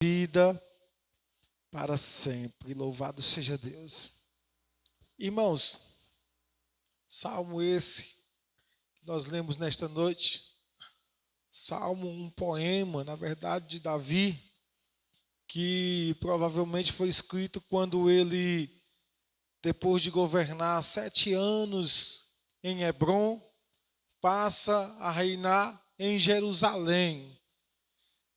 Vida para sempre. Louvado seja Deus. Irmãos, salmo esse que nós lemos nesta noite, salmo, um poema, na verdade, de Davi, que provavelmente foi escrito quando ele, depois de governar 7 anos em Hebrom, passa a reinar em Jerusalém.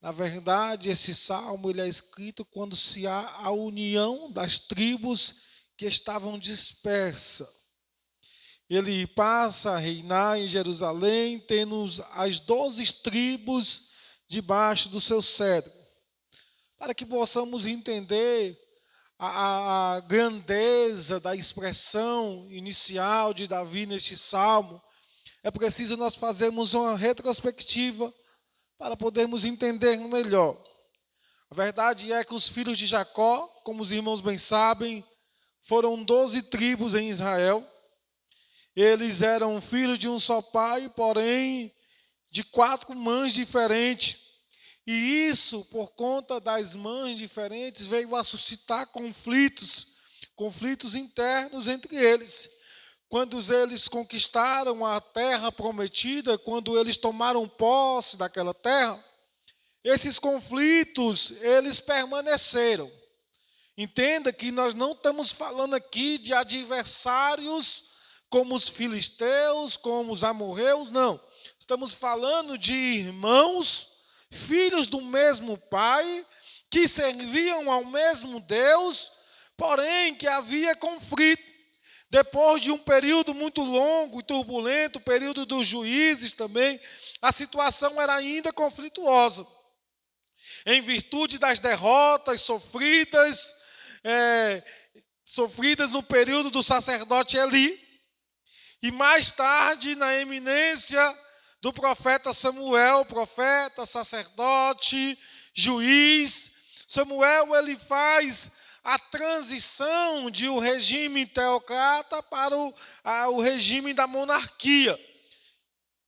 Na verdade, esse salmo ele é escrito quando se há a união das tribos que estavam dispersas. Ele passa a reinar em Jerusalém, tendo as 12 tribos debaixo do seu cetro. Para que possamos entender a grandeza da expressão inicial de Davi neste salmo, é preciso nós fazermos uma retrospectiva para podermos entender melhor. A verdade é que os filhos de Jacó, como os irmãos bem sabem, foram 12 tribos em Israel. Eles eram filhos de um só pai, porém de 4 mães diferentes. E isso, por conta das mães diferentes, veio a suscitar conflitos internos entre eles. Quando eles conquistaram a terra prometida, quando eles tomaram posse daquela terra, esses conflitos, eles permaneceram. Entenda que nós não estamos falando aqui de adversários como os filisteus, como os amorreus, não. Estamos falando de irmãos, filhos do mesmo pai, que serviam ao mesmo Deus, porém que havia conflito. Depois de um período muito longo e turbulento, o período dos juízes também, a situação era ainda conflituosa. Em virtude das derrotas sofridas no período do sacerdote Eli, e mais tarde na eminência do profeta Samuel, profeta, sacerdote, juiz. Samuel ele faz a transição de um regime teocrata para o regime da monarquia.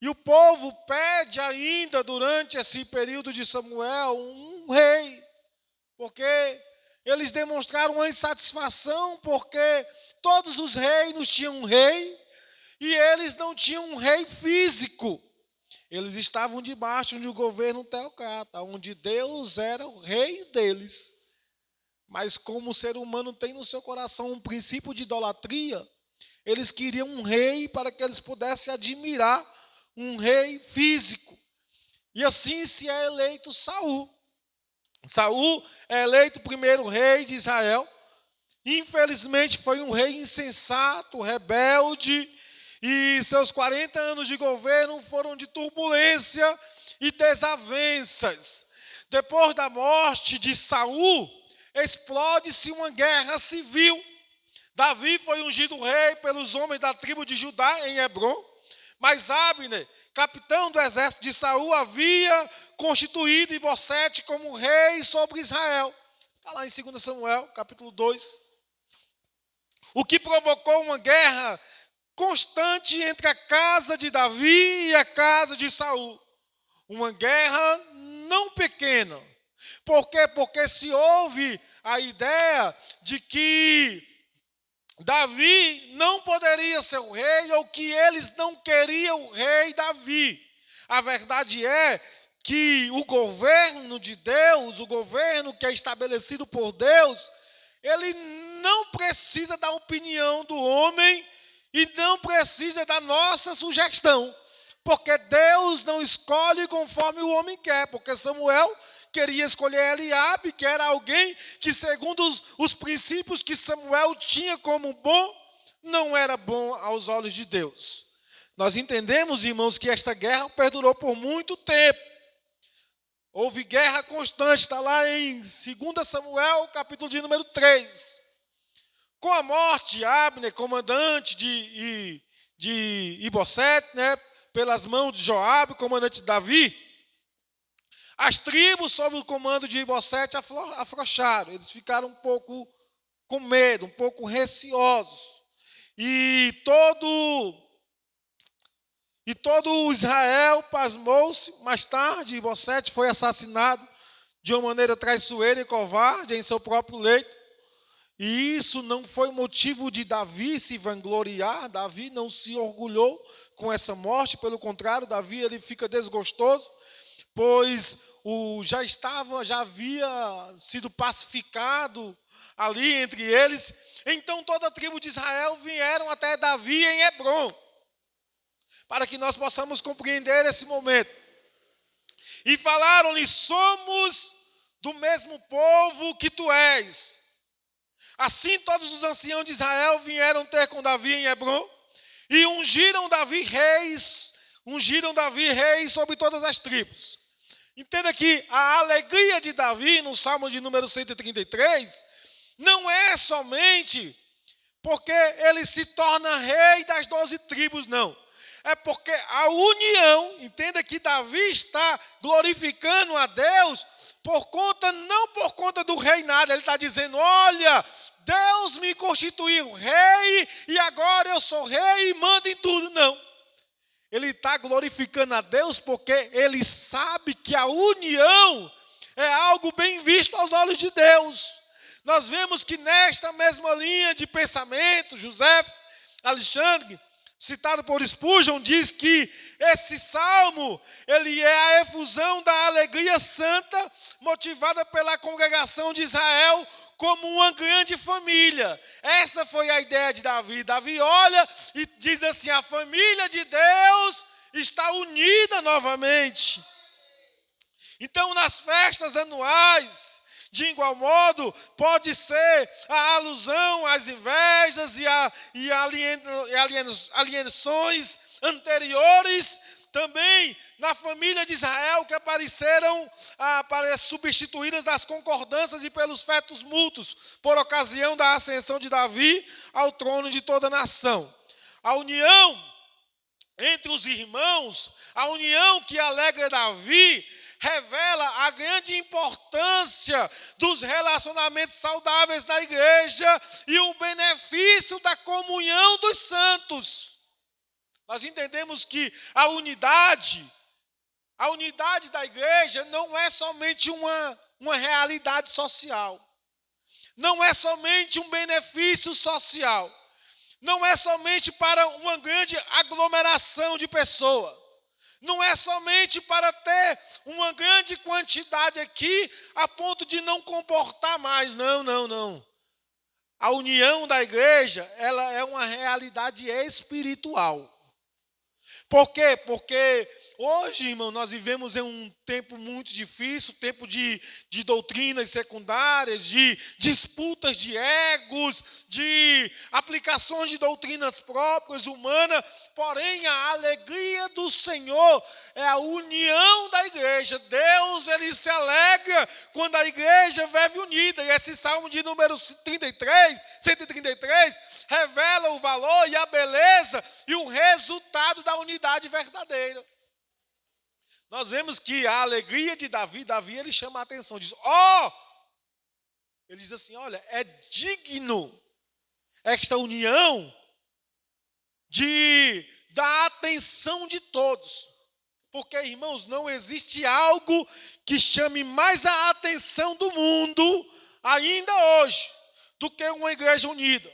E o povo pede ainda, durante esse período de Samuel, um rei, porque eles demonstraram uma insatisfação, porque todos os reinos tinham um rei, e eles não tinham um rei físico. Eles estavam debaixo de um governo teocrata, onde Deus era o rei deles. Mas como o ser humano tem no seu coração um princípio de idolatria, eles queriam um rei para que eles pudessem admirar um rei físico. E assim se é eleito Saul. Saul é eleito o primeiro rei de Israel. Infelizmente foi um rei insensato, rebelde, e seus 40 anos de governo foram de turbulência e desavenças. Depois da morte de Saul, explode-se uma guerra civil. Davi foi ungido rei pelos homens da tribo de Judá em Hebrom, mas Abner, capitão do exército de Saul, havia constituído Ibosete como rei sobre Israel. Está lá em 2 Samuel, capítulo 2. O que provocou uma guerra constante entre a casa de Davi e a casa de Saul. Uma guerra não pequena. Por quê? Porque se houve a ideia de que Davi não poderia ser o rei, ou que eles não queriam o rei Davi. A verdade é que o governo de Deus, o governo que é estabelecido por Deus, ele não precisa da opinião do homem e não precisa da nossa sugestão. Porque Deus não escolhe conforme o homem quer. Porque Samuel queria escolher Eliabe, que era alguém que, segundo os princípios que Samuel tinha como bom, não era bom aos olhos de Deus. Nós entendemos, irmãos, que esta guerra perdurou por muito tempo. Houve guerra constante, está lá em 2 Samuel, capítulo de número 3. Com a morte de Abner, comandante de Ibosete, pelas mãos de Joabe, comandante de Davi, as tribos sob o comando de Ibosete afrouxaram. Eles ficaram um pouco com medo, um pouco receosos. E todo Israel pasmou-se. Mais tarde, Ibosete foi assassinado de uma maneira traiçoeira e covarde em seu próprio leito. E isso não foi motivo de Davi se vangloriar. Davi não se orgulhou com essa morte. Pelo contrário, Davi ele fica desgostoso, pois já havia sido pacificado ali entre eles. Então toda a tribo de Israel vieram até Davi em Hebrom, para que nós possamos compreender esse momento. E falaram-lhe: somos do mesmo povo que tu és. Assim todos os anciãos de Israel vieram ter com Davi em Hebrom e ungiram Davi reis sobre todas as tribos. Entenda que a alegria de Davi no Salmo de número 133 não é somente porque ele se torna rei das 12 tribos, não. É porque a união, entenda que Davi está glorificando a Deus não por conta do reinado. Ele está dizendo: olha, Deus me constituiu rei e agora eu sou rei e mando em tudo. Não. Ele está glorificando a Deus porque ele sabe que a união é algo bem visto aos olhos de Deus. Nós vemos que nesta mesma linha de pensamento, José Alexandre, citado por Spurgeon, diz que esse salmo ele é a efusão da alegria santa motivada pela congregação de Israel como uma grande família. Essa foi a ideia de Davi. Davi olha e diz assim: a família de Deus está unida novamente. Então, nas festas anuais, de igual modo, pode ser a alusão às invejas e alienações anteriores, também na família de Israel, que apareceram substituídas das concordâncias e pelos fetos mútuos, por ocasião da ascensão de Davi ao trono de toda a nação. A união entre os irmãos, a união que alegra Davi, revela a grande importância dos relacionamentos saudáveis na igreja e o benefício da comunhão dos santos. Nós entendemos que a unidade da igreja não é somente uma realidade social, não é somente um benefício social, não é somente para uma grande aglomeração de pessoas, não é somente para ter uma grande quantidade aqui a ponto de não comportar mais. Não. A união da igreja, ela é uma realidade espiritual. Por quê? Porque hoje, irmão, nós vivemos em um tempo muito difícil, tempo de doutrinas secundárias, de disputas de egos, de aplicações de doutrinas próprias, humanas. Porém, a alegria do Senhor é a união da igreja. Deus, ele se alegra quando a igreja vive unida. E esse Salmo de número 133, revela o valor e a beleza e o resultado da unidade verdadeira. Nós vemos que a alegria de Davi ele chama a atenção, diz: ele diz assim: olha, é digno esta união da atenção de todos. Porque, irmãos, não existe algo que chame mais a atenção do mundo, ainda hoje, do que uma igreja unida.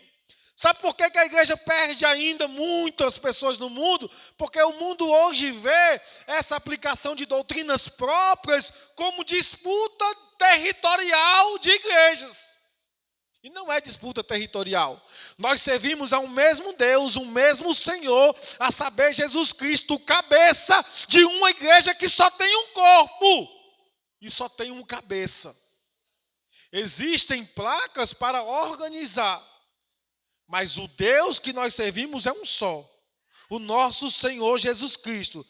Sabe por que a igreja perde ainda muitas pessoas no mundo? Porque o mundo hoje vê essa aplicação de doutrinas próprias como disputa territorial de igrejas. E não é disputa territorial. Nós servimos a um mesmo Deus, um mesmo Senhor, a saber, Jesus Cristo, cabeça de uma igreja que só tem um corpo e só tem uma cabeça. Existem placas para organizar, mas o Deus que nós servimos é um só, o nosso Senhor Jesus Cristo.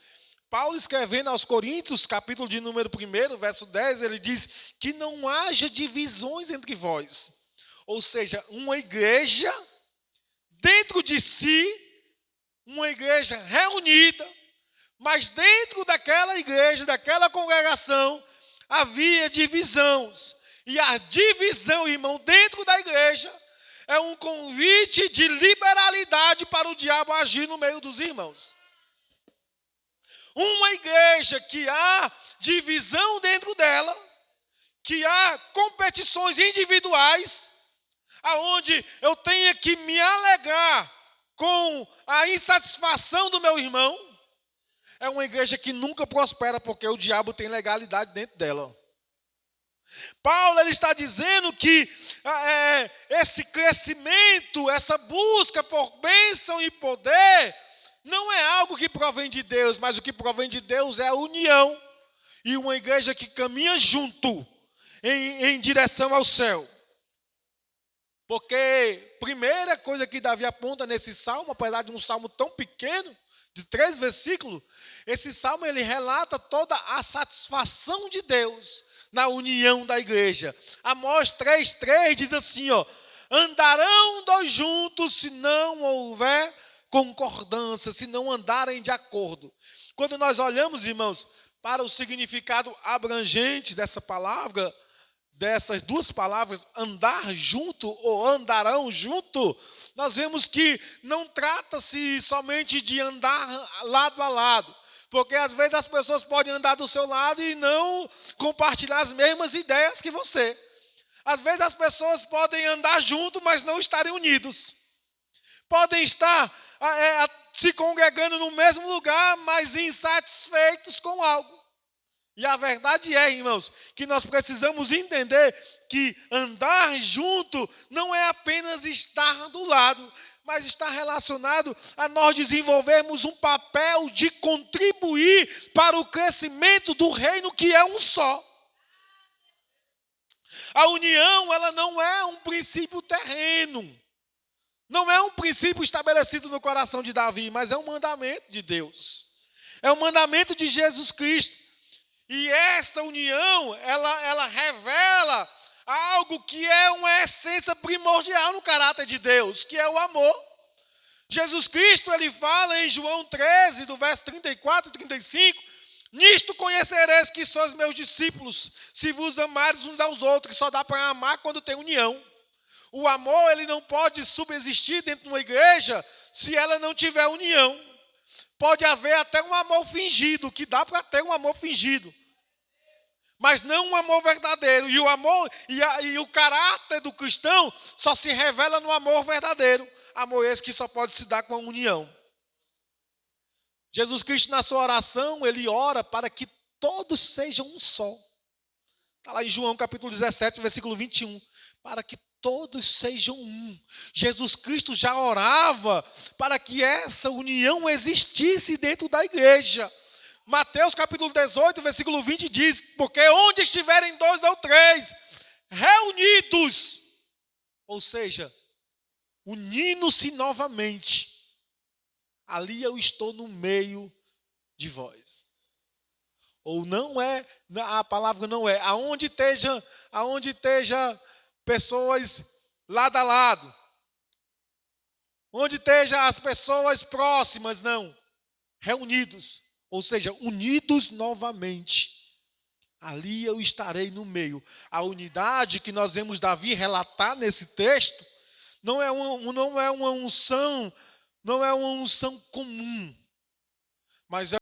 Paulo, escrevendo aos Coríntios, capítulo de número 1, verso 10, ele diz que não haja divisões entre vós. Ou seja, uma igreja dentro de si, uma igreja reunida, mas dentro daquela igreja, daquela congregação, havia divisões. E a divisão, irmão, dentro da igreja é um convite de liberalidade para o diabo agir no meio dos irmãos. Uma igreja que há divisão dentro dela, que há competições individuais, aonde eu tenha que me alegrar com a insatisfação do meu irmão, é uma igreja que nunca prospera, porque o diabo tem legalidade dentro dela. Paulo ele está dizendo que esse crescimento, essa busca por bênção e poder, não é algo que provém de Deus, mas o que provém de Deus é a união e uma igreja que caminha junto em direção ao céu. Porque primeira coisa que Davi aponta nesse salmo, apesar de um salmo tão pequeno, de 3 versículos, esse salmo ele relata toda a satisfação de Deus na união da igreja. Amós 3:3 diz assim, andarão dois juntos se não houver concordância, se não andarem de acordo. Quando nós olhamos, irmãos, para o significado abrangente dessa palavra, dessas duas palavras, andar junto ou andarão junto, nós vemos que não trata-se somente de andar lado a lado, porque às vezes as pessoas podem andar do seu lado e não compartilhar as mesmas ideias que você. Às vezes as pessoas podem andar junto, mas não estarem unidos. Podem estar se congregando no mesmo lugar, mas insatisfeitos com algo. E a verdade é, irmãos, que nós precisamos entender que andar junto não é apenas estar do lado, mas está relacionado a nós desenvolvermos um papel de contribuir para o crescimento do reino que é um só. A união, ela não é um princípio terreno, não é um princípio estabelecido no coração de Davi, mas é um mandamento de Deus, é um mandamento de Jesus Cristo. E essa união, ela revela algo que é uma essência primordial no caráter de Deus, que é o amor. Jesus Cristo, ele fala em João 13, do verso 34 e 35, nisto conhecereis que sois meus discípulos, se vos amares uns aos outros, que só dá para amar quando tem união. O amor, ele não pode subsistir dentro de uma igreja se ela não tiver união. Pode haver até um amor fingido, que dá para ter um amor fingido, mas não um amor verdadeiro. E o amor e o caráter do cristão só se revela no amor verdadeiro. Amor esse que só pode se dar com a união. Jesus Cristo, na sua oração, ele ora para que todos sejam um só. Está lá em João capítulo 17, versículo 21. Para que todos sejam um. Jesus Cristo já orava para que essa união existisse dentro da igreja. Mateus capítulo 18, versículo 20 diz, porque onde estiverem 2 ou 3 reunidos, ou seja, unindo-se novamente, ali eu estou no meio de vós. Ou não é, a palavra não é, aonde esteja pessoas lado a lado, onde esteja as pessoas próximas, não, reunidos. Ou seja, unidos novamente, ali eu estarei no meio. A unidade que nós vemos Davi relatar nesse texto não é uma unção comum, mas é